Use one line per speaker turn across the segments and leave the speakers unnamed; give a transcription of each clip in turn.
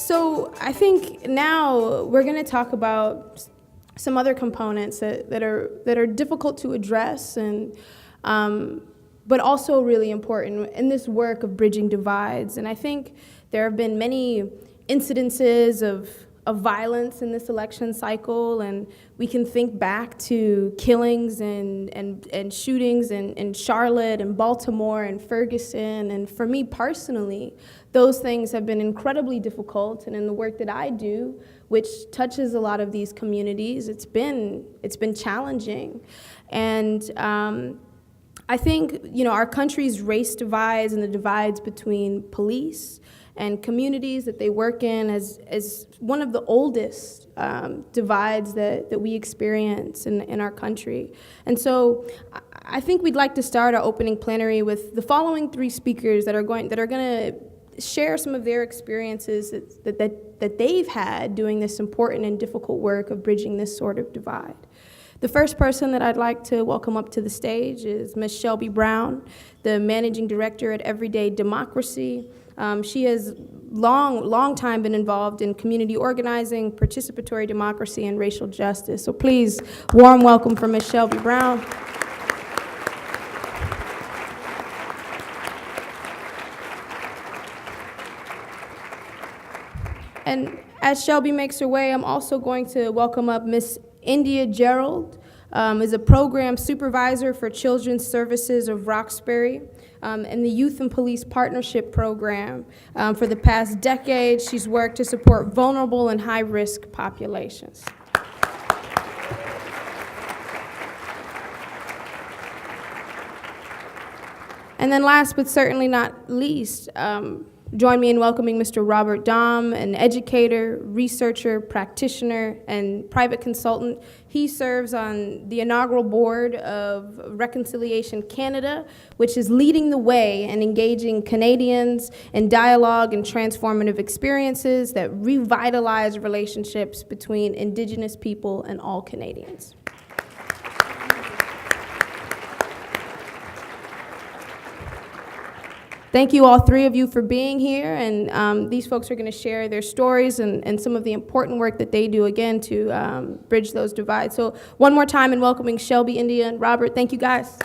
So I think now we're going to talk about some other components that are difficult to address, and but also really important in this work of bridging divides. And I think there have been many incidences of violence in this election cycle, and we can think back to killings and shootings in Charlotte and Baltimore and Ferguson. And for me personally, those things have been incredibly difficult. And in the work that I do, which touches a lot of these communities, it's been challenging. And I think, our country's race divides and the divides between police and communities that they work in as one of the oldest divides that we experience in our country. And so I think we'd like to start our opening plenary with the following three speakers that are going to share some of their experiences that they've had doing this important and difficult work of bridging this sort of divide. The first person that I'd like to welcome up to the stage is Ms. Shelby Brown, the Managing Director at Everyday Democracy. She has long time been involved in community organizing, participatory democracy, and racial justice. So please, warm welcome for Ms. Shelby Brown. And as Shelby makes her way, I'm also going to welcome up Ms. India Gerald, is a program supervisor for Children's Services of Roxbury and the Youth and Police Partnership Program. For the past decade, she's worked to support vulnerable and high-risk populations. And then last but certainly not least, join me in welcoming Mr. Robert Dahm, an educator, researcher, practitioner, and private consultant. He serves on the inaugural board of Reconciliation Canada, which is leading the way and engaging Canadians in dialogue and transformative experiences that revitalize relationships between Indigenous people and all Canadians. Thank you, all three of you, for being here, and these folks are going to share their stories and some of the important work that they do, again, to bridge those divides. So one more time in welcoming Shelby, India, and Robert. Thank you, guys.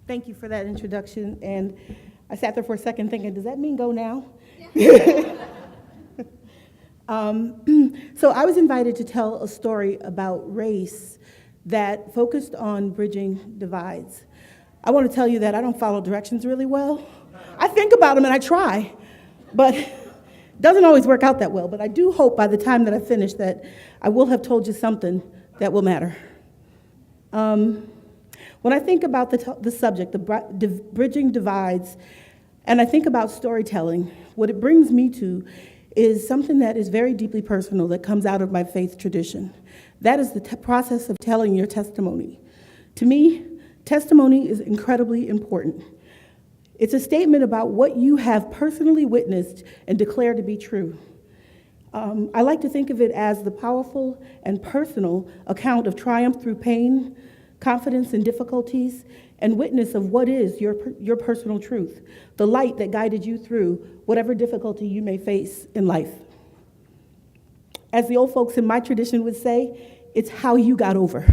Thank you for that introduction, and I sat there for a second thinking, does that mean go now? Yeah. So I was invited to tell a story about race that focused on bridging divides. I want to tell you that I don't follow directions really well. I think about them and I try, but it doesn't always work out that well. But I do hope by the time that I finish that I will have told you something that will matter. When I think about the subject, the bridging divides, and I think about storytelling, what it brings me to is something that is very deeply personal that comes out of my faith tradition. That is the process of telling your testimony. To me, testimony is incredibly important. It's a statement about what you have personally witnessed and declared to be true. I like to think of it as the powerful and personal account of triumph through pain, confidence in difficulties, and witness of what is your personal truth, the light that guided you through whatever difficulty you may face in life. As the old folks in my tradition would say, it's how you got over.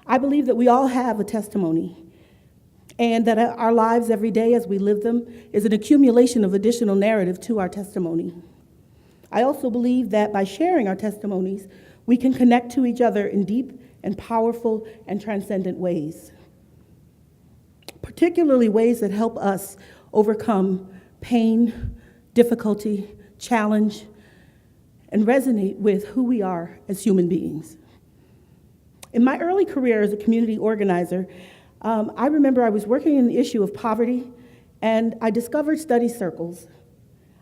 I believe that we all have a testimony, and that our lives every day as we live them is an accumulation of additional narrative to our testimony. I also believe that by sharing our testimonies, we can connect to each other in deep and powerful and transcendent ways, particularly ways that help us overcome pain, difficulty, challenge, and resonate with who we are as human beings. In my early career as a community organizer, I remember I was working in the issue of poverty, and I discovered study circles.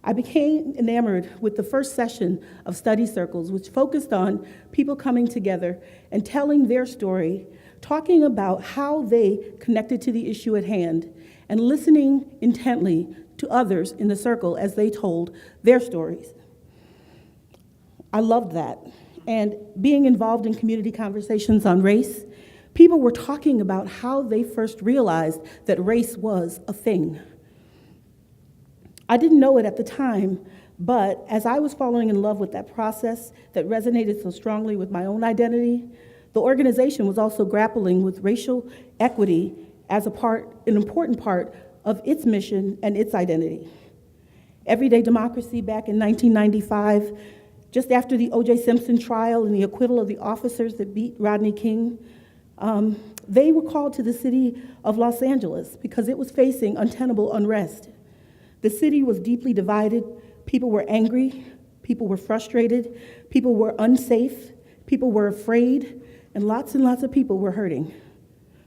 I became enamored with the first session of study circles, which focused on people coming together and telling their story, talking about how they connected to the issue at hand, and listening intently to others in the circle as they told their stories. I loved that. and being involved in community conversations on race, people were talking about how they first realized that race was a thing. I didn't know it at the time, but as I was falling in love with that process that resonated so strongly with my own identity, the organization was also grappling with racial equity as an important part of its mission and its identity. Everyday Democracy back in 1995, just after the O.J. Simpson trial and the acquittal of the officers that beat Rodney King, they were called to the city of Los Angeles because it was facing untenable unrest. The city was deeply divided. People were angry. People were frustrated. People were unsafe. People were afraid. And lots of people were hurting.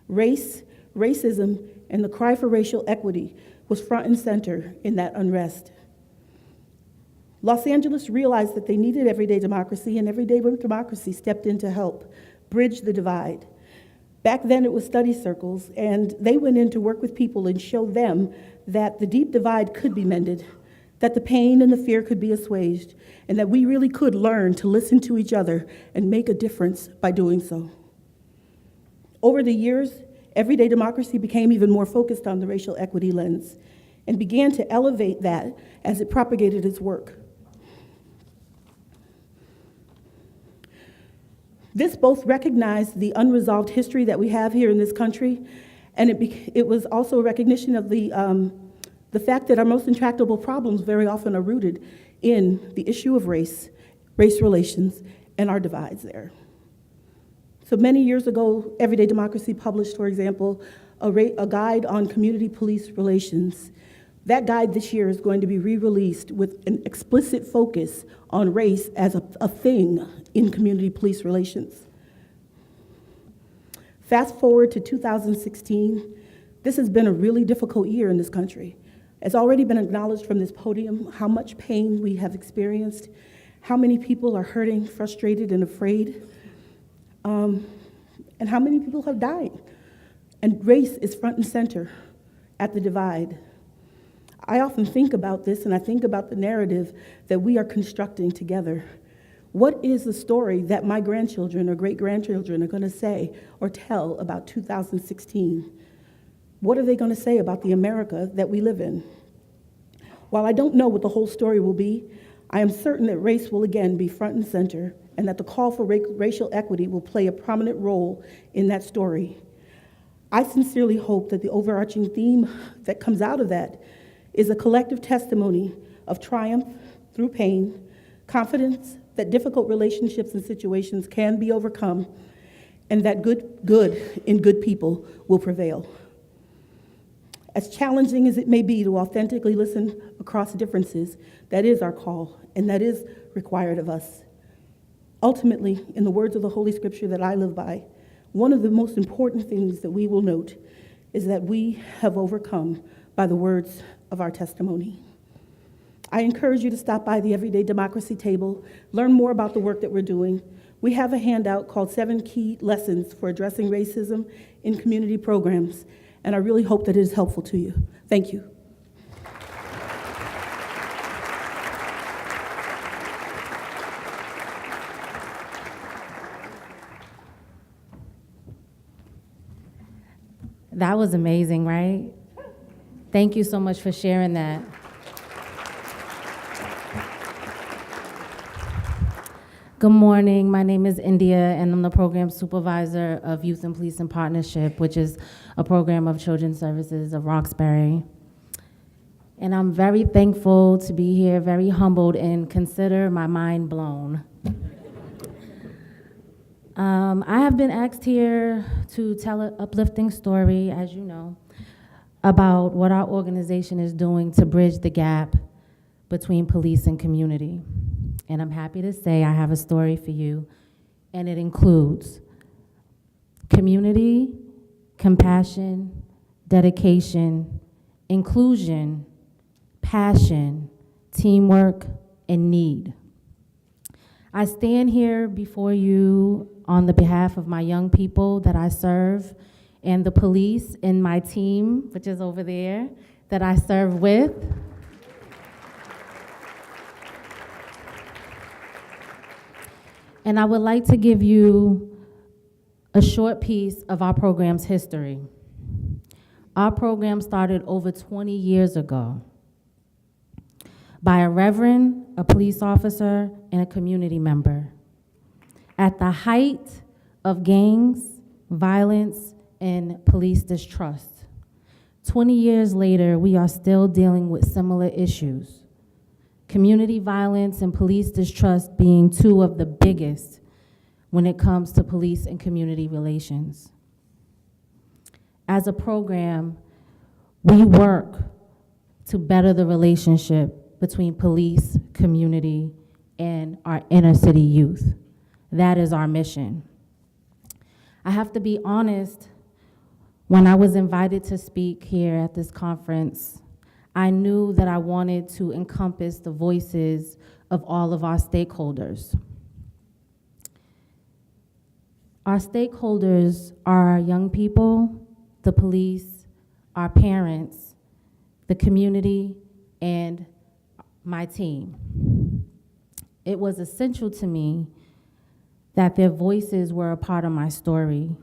Race, racism, and the cry for racial equity was front and center in that unrest. Los Angeles realized that they needed Everyday Democracy, and Everyday Democracy stepped in to help bridge the divide. Back then it was study circles, and they went in to work with people and show them that the deep divide could be mended, that the pain and the fear could be assuaged, and that we really could learn to listen to each other and make a difference by doing so. Over the years, Everyday Democracy became even more focused on the racial equity lens and began to elevate that as it propagated its work. This both recognized the unresolved history that we have here in this country, and it was also a recognition of the fact that our most intractable problems very often are rooted in the issue of race, race relations, and our divides there. So many years ago, Everyday Democracy published, for example, a guide on community police relations. That guide this year is going to be re-released with an explicit focus on race as a thing in community police relations. Fast forward to 2016, this has been a really difficult year in this country. It's already been acknowledged from this podium how much pain we have experienced, how many people are hurting, frustrated, and afraid, and how many people have died. And race is front and center at the divide. I often think about this, and I think about the narrative that we are constructing together. What is the story that my grandchildren or great-grandchildren are going to say or tell about 2016? What are they going to say about the America that we live in? While I don't know what the whole story will be, I am certain that race will again be front and center, and that the call for racial equity will play a prominent role in that story. I sincerely hope that the overarching theme that comes out of that is a collective testimony of triumph through pain, confidence that difficult relationships and situations can be overcome, and that good in good people will prevail. As challenging as it may be to authentically listen across differences, that is our call, and that is required of us. Ultimately, in the words of the Holy Scripture that I live by, one of the most important things that we will note is that we have overcome by the words of our testimony. I encourage you to stop by the Everyday Democracy table, learn more about the work that we're doing. We have a handout called 7 Key Lessons for Addressing Racism in Community Programs, and I really hope that it is helpful to you. Thank you.
That was amazing, right? Thank you so much for sharing that. Good morning, my name is India, and I'm the program supervisor of Youth and Police in Partnership, which is a program of Children's Services of Roxbury. And I'm very thankful to be here, very humbled, and consider my mind blown. I have been asked here to tell an uplifting story, as you know, about what our organization is doing to bridge the gap between police and community. And I'm happy to say I have a story for you, and it includes community, compassion, dedication, inclusion, passion, teamwork, and need. I stand here before you on the behalf of my young people that I serve and the police in my team, which is over there, that I serve with. And I would like to give you a short piece of our program's history. Our program started over 20 years ago by a reverend, a police officer, and a community member. At the height of gangs, violence, and police distrust. 20 years later, we are still dealing with similar issues. Community violence and police distrust being two of the biggest when it comes to police and community relations. As a program, we work to better the relationship between police, community, and our inner city youth. That is our mission. I have to be honest, when I was invited to speak here at this conference, I knew that I wanted to encompass the voices of all of our stakeholders. Our stakeholders are our young people, the police, our parents, the community, and my team. It was essential to me that their voices were a part of my story.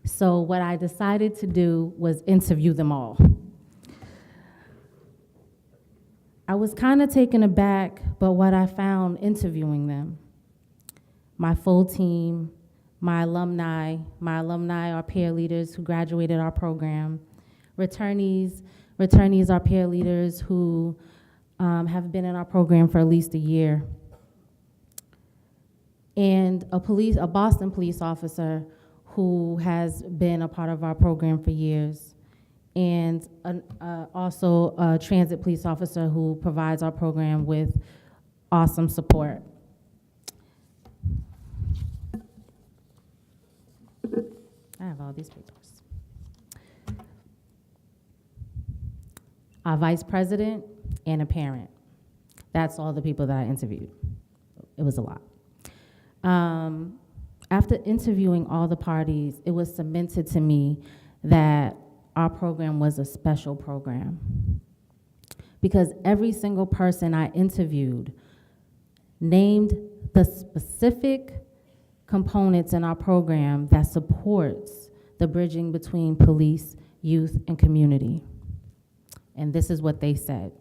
So what I decided to do was interview them all. I was kind of taken aback by what I found interviewing them. My full team, my alumni are peer leaders who graduated our program, returnees are peer leaders who have been in our program for at least a year, and a Boston police officer who has been a part of our program for years, and also a transit police officer who provides our program with awesome support. I have all these papers. Our vice president and a parent. That's all the people that I interviewed. It was a lot. After interviewing all the parties, it was cemented to me that our program was a special program, because every single person I interviewed named the specific components in our program that supports the bridging between police, youth, and community. And this is what they said.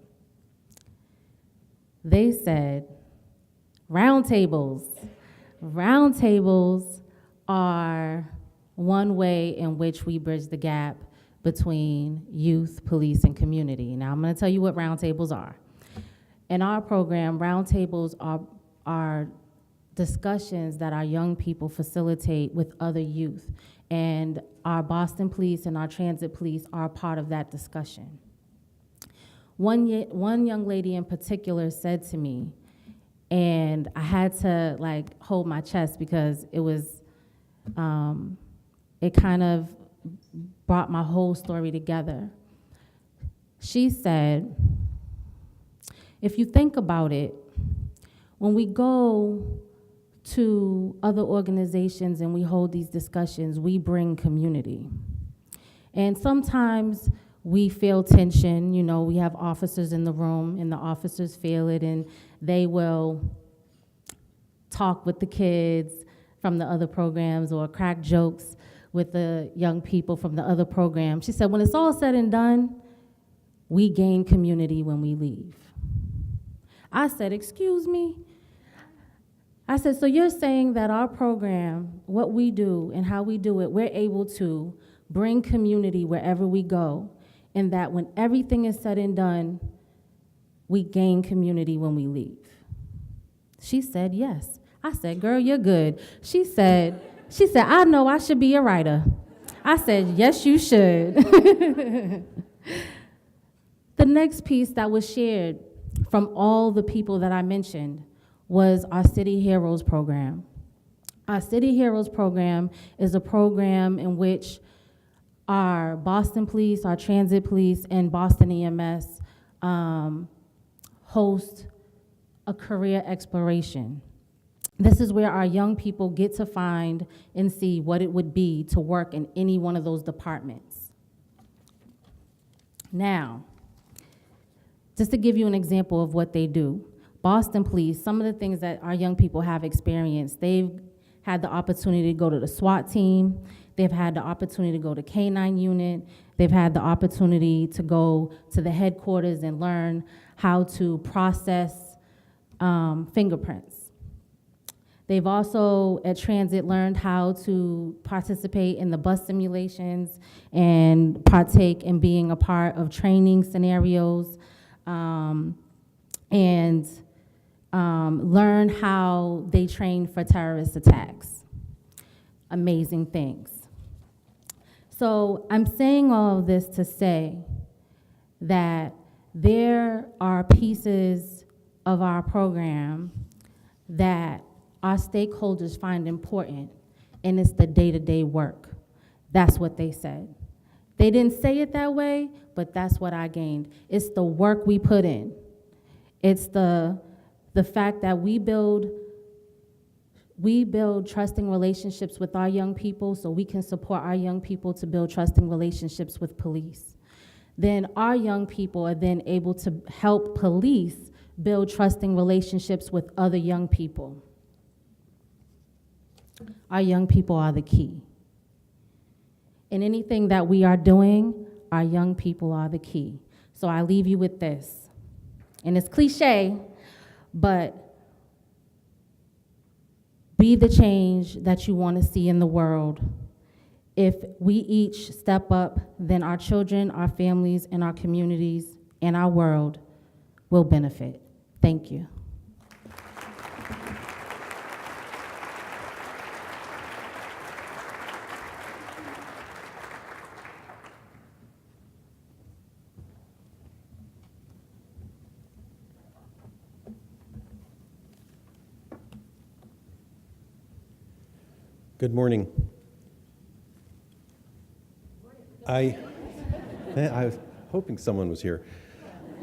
They said, roundtables. Roundtables are one way in which we bridge the gap between youth, police, and community. Now, I'm going to tell you what roundtables are. In our program, roundtables are discussions that our young people facilitate with other youth, and our Boston Police and our Transit Police are a part of that discussion. One young lady in particular said to me, and I had to hold my chest because it was, it kind of brought my whole story together. She said, if you think about it, when we go to other organizations and we hold these discussions, we bring community. And sometimes we feel tension, we have officers in the room and the officers feel it and they will talk with the kids from the other programs or crack jokes with the young people from the other program. She said, when it's all said and done, we gain community when we leave. I said, excuse me? I said, so you're saying that our program, what we do and how we do it, we're able to bring community wherever we go, and that when everything is said and done, we gain community when we leave? She said, yes. I said, girl, you're good. She said, I know I should be a writer. I said, yes, you should. The next piece that was shared from all the people that I mentioned was our City Heroes program. Our City Heroes program is a program in which our Boston Police, our Transit Police, and Boston EMS host a career exploration. This is where our young people get to find and see what it would be to work in any one of those departments. Now, just to give you an example of what they do, Boston Police, some of the things that our young people have experienced, they've had the opportunity to go to the SWAT team, they've had the opportunity to go to K-9 unit, they've had the opportunity to go to the headquarters and learn how to process fingerprints. They've also, at Transit, learned how to participate in the bus simulations and partake in being a part of training scenarios, and learn how they train for terrorist attacks. Amazing things. So I'm saying all of this to say that there are pieces of our program that our stakeholders find important, and it's the day-to-day work. That's what they said. They didn't say it that way, but that's what I gained. It's the work we put in. It's the fact that we build trusting relationships with our young people so we can support our young people to build trusting relationships with police. Then our young people are then able to help police build trusting relationships with other young people. Our young people are the key. In anything that we are doing, our young people are the key. So I leave you with this. And it's cliche, but be the change that you want to see in the world. If we each step up, then our children, our families, and our communities, and our world will benefit. Thank you.
Good morning. I was hoping someone was here.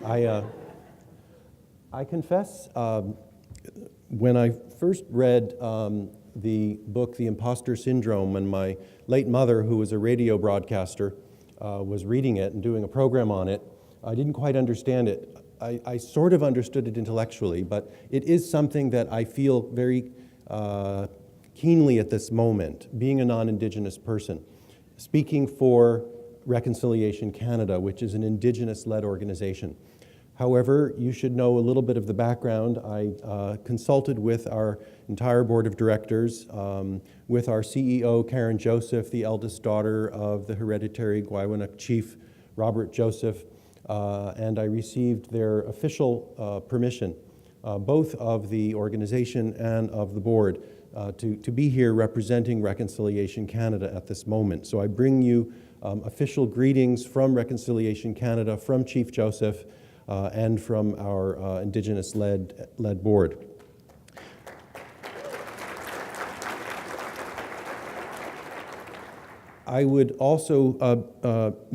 I confess, when I first read the book, The Imposter Syndrome, and my late mother, who was a radio broadcaster, was reading it and doing a program on it, I didn't quite understand it. I sort of understood it intellectually, but it is something that I feel very keenly at this moment, being a non-Indigenous person, speaking for Reconciliation Canada, which is an Indigenous-led organization. However, you should know a little bit of the background. I consulted with our entire board of directors, with our CEO, Karen Joseph, the eldest daughter of the hereditary Gwiwinuk chief, Robert Joseph, and I received their official permission, both of the organization and of the board, to be here representing Reconciliation Canada at this moment. So I bring you official greetings from Reconciliation Canada, from Chief Joseph, and from our Indigenous-led board. I would also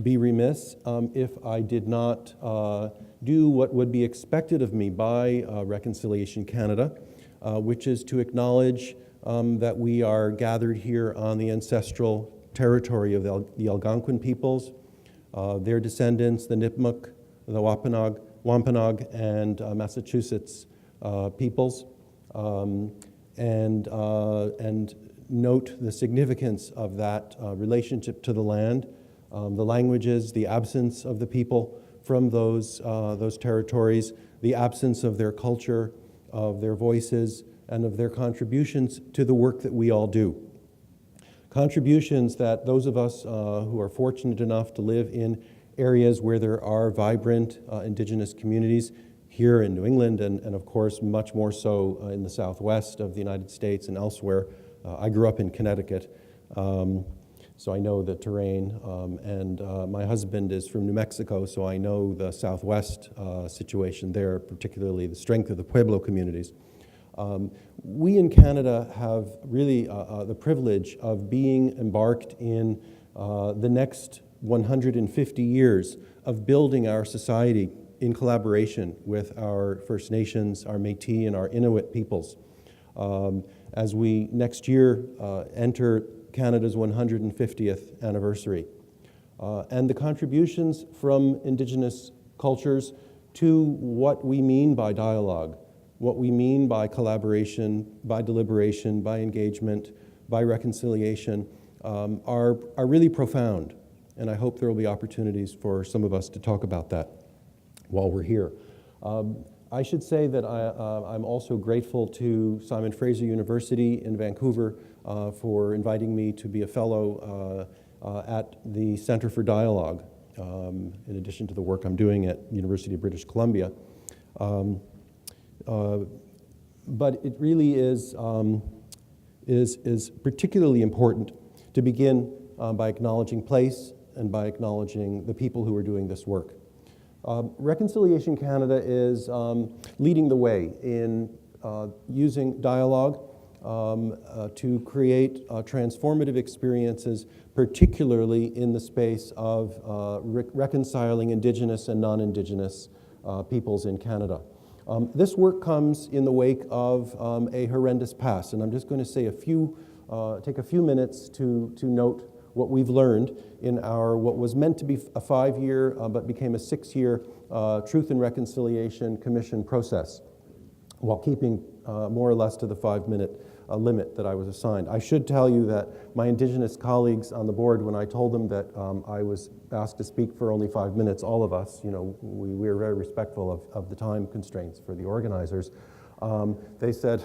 be remiss if I did not do what would be expected of me by Reconciliation Canada, which is to acknowledge that we are gathered here on the ancestral territory of the Algonquin peoples, their descendants, the Nipmuc, the Wampanoag, and Massachusetts peoples, and note the significance of that relationship to the land, the languages, the absence of the people from those territories, the absence of their culture, of their voices, and of their contributions to the work that we all do. Contributions that those of us who are fortunate enough to live in areas where there are vibrant Indigenous communities here in New England and of course much more so in the Southwest of the United States and elsewhere. I grew up in Connecticut, so I know the terrain, and my husband is from New Mexico, so I know the Southwest situation there, particularly the strength of the Pueblo communities. We in Canada have really the privilege of being embarked in the next 150 years of building our society in collaboration with our First Nations, our Métis, and our Inuit peoples. As we next year enter Canada's 150th anniversary. And the contributions from Indigenous cultures to what we mean by dialogue, what we mean by collaboration, by deliberation, by engagement, by reconciliation, are really profound. And I hope there will be opportunities for some of us to talk about that while we're here. I should say that I'm also grateful to Simon Fraser University in Vancouver for inviting me to be a fellow at the Center for Dialogue, in addition to the work I'm doing at University of British Columbia. But it really is particularly important to begin by acknowledging place and by acknowledging the people who are doing this work. Reconciliation Canada is leading the way in using dialogue to create transformative experiences, particularly in the space of reconciling Indigenous and non-Indigenous peoples in Canada. This work comes in the wake of a horrendous past, and I'm just going to say take a few minutes to note what we've learned in our what was meant to be a 5-year but became a 6-year Truth and Reconciliation Commission process, while keeping more or less to the 5-minute limit that I was assigned. I should tell you that my Indigenous colleagues on the board, when I told them that I was asked to speak for only 5 minutes, all of us, we were very respectful of the time constraints for the organizers. They said,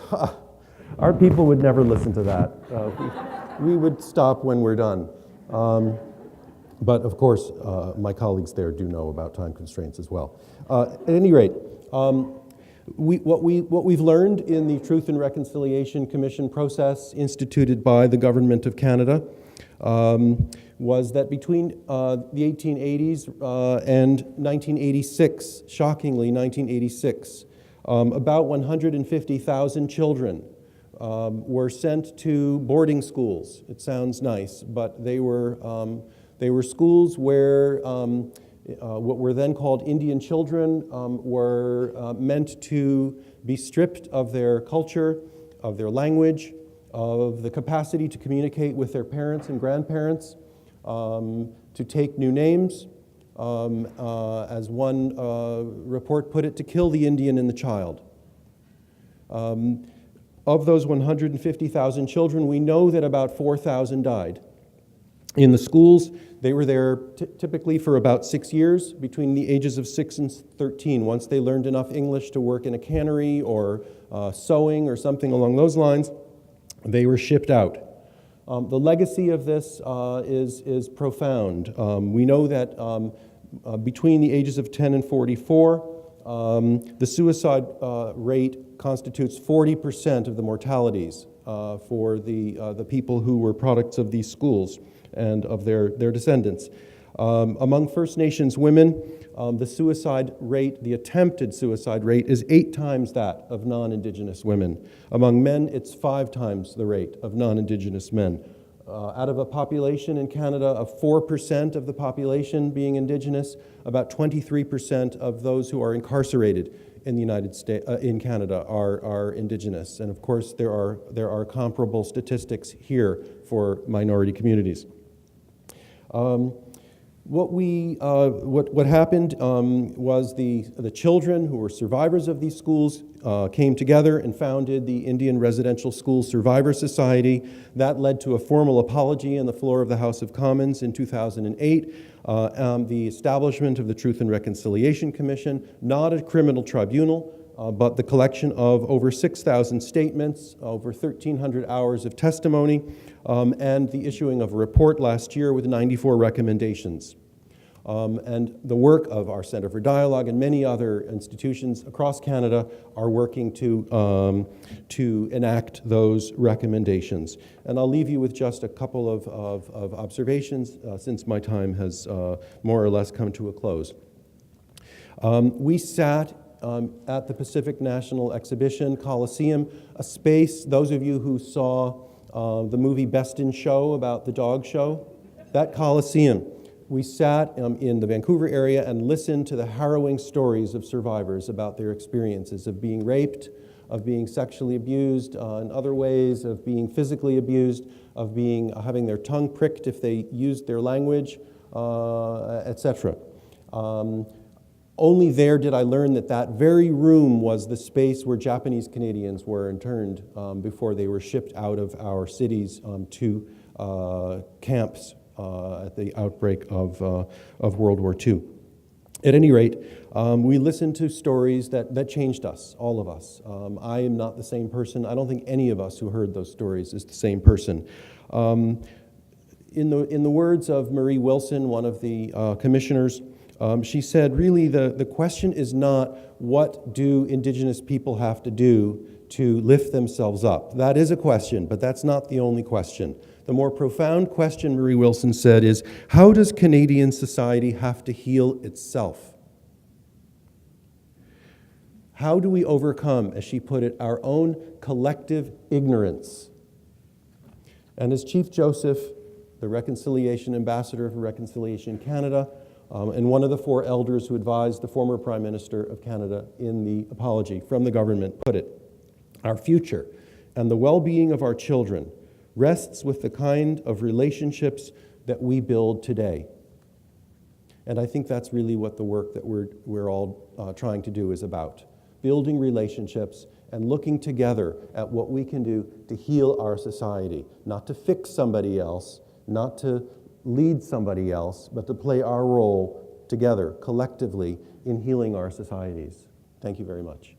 our people would never listen to that. We would stop when we're done. But of course, my colleagues there do know about time constraints as well. At any rate, what we've learned in the Truth and Reconciliation Commission process instituted by the Government of Canada was that between the 1880s and 1986, shockingly 1986, about 150,000 children were sent to boarding schools. It sounds nice, but they were schools where what were then called Indian children were meant to be stripped of their culture, of their language, of the capacity to communicate with their parents and grandparents, to take new names, as one report put it, to kill the Indian in the child. Of those 150,000 children, we know that about 4,000 died. In the schools, they were there typically for about 6 years, between the ages of 6 and 13. Once they learned enough English to work in a cannery or sewing or something along those lines, they were shipped out. The legacy of this is profound. We know that between the ages of 10 and 44, the suicide rate constitutes 40% of the mortalities for the people who were products of these schools and of their descendants. Among First Nations women, the suicide rate, the attempted suicide rate, is 8 times that of non-Indigenous women. Among men, it's 5 times the rate of non-Indigenous men. Out of a population in Canada of 4% of the population being Indigenous, about 23% of those who are incarcerated in the United States, in Canada, are Indigenous. And of course, there are comparable statistics here for minority communities. What happened was the children who were survivors of these schools came together and founded the Indian Residential School Survivor Society. That led to a formal apology on the floor of the House of Commons in 2008. The establishment of the Truth and Reconciliation Commission, not a criminal tribunal, but the collection of over 6,000 statements, over 1,300 hours of testimony, and the issuing of a report last year with 94 recommendations. And the work of our Centre for Dialogue and many other institutions across Canada are working to enact those recommendations. And I'll leave you with just a couple of observations since my time has more or less come to a close. We sat at the Pacific National Exhibition Coliseum, a space, those of you who saw the movie Best in Show about the dog show, that Coliseum. We sat in the Vancouver area and listened to the harrowing stories of survivors about their experiences of being raped, of being sexually abused in other ways, of being physically abused, of having their tongue pricked if they used their language, etc. Only there did I learn that that very room was the space where Japanese Canadians were interned before they were shipped out of our cities to camps at the outbreak of World War II. At any rate, we listened to stories that changed us, all of us. I am not the same person. I don't think any of us who heard those stories is the same person. In the words of Marie Wilson, one of the commissioners, she said, really, the question is not what do Indigenous people have to do to lift themselves up. That is a question, but that's not the only question. The more profound question, Marie Wilson said, is how does Canadian society have to heal itself? How do we overcome, as she put it, our own collective ignorance? And as Chief Joseph, the Reconciliation Ambassador for Reconciliation Canada, and one of the 4 elders who advised the former Prime Minister of Canada in the apology from the government, put it, our future and the well-being of our children rests with the kind of relationships that we build today. And I think that's really what the work that we're all trying to do is about. Building relationships and looking together at what we can do to heal our society, not to fix somebody else, not to lead somebody else, but to play our role together, collectively, in healing our societies. Thank you very much.